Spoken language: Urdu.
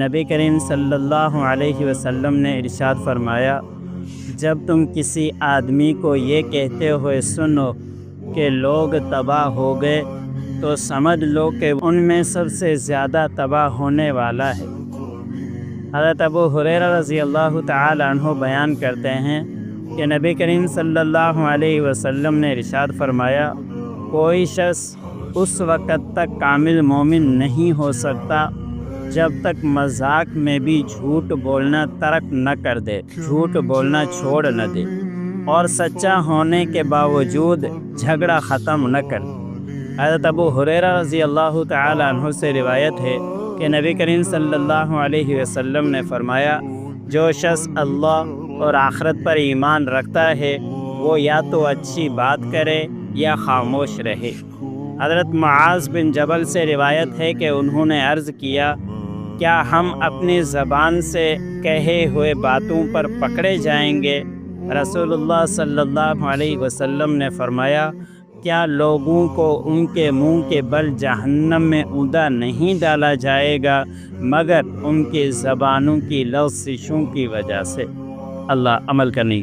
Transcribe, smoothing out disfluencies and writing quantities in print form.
نبی کریم صلی اللہ علیہ وسلم نے ارشاد فرمایا، جب تم کسی آدمی کو یہ کہتے ہوئے سنو کہ لوگ تباہ ہو گئے تو سمجھ لو کہ ان میں سب سے زیادہ تباہ ہونے والا ہے۔ حضرت ابو ہریرہ رضی اللہ تعالی عنہ بیان کرتے ہیں کہ نبی کریم صلی اللہ علیہ وسلم نے ارشاد فرمایا، کوئی شخص اس وقت تک کامل مومن نہیں ہو سکتا جب تک مذاق میں بھی جھوٹ بولنا ترک نہ کر دے، جھوٹ بولنا چھوڑ نہ دے، اور سچا ہونے کے باوجود جھگڑا ختم نہ کر دے۔ حضرت ابو ہریرہ رضی اللہ تعالی عنہ سے روایت ہے کہ نبی کریم صلی اللہ علیہ وسلم نے فرمایا، جو شخص اللہ اور آخرت پر ایمان رکھتا ہے وہ یا تو اچھی بات کرے یا خاموش رہے۔ حضرت معاذ بن جبل سے روایت ہے کہ انہوں نے عرض کیا، کیا ہم اپنی زبان سے کہے ہوئے باتوں پر پکڑے جائیں گے؟ رسول اللہ صلی اللہ علیہ وسلم نے فرمایا، کیا لوگوں کو ان کے منہ کے بل جہنم میں اوندا نہیں ڈالا جائے گا مگر ان کی زبانوں کی لغزشوں کی وجہ سے۔ اللہ عمل کرنی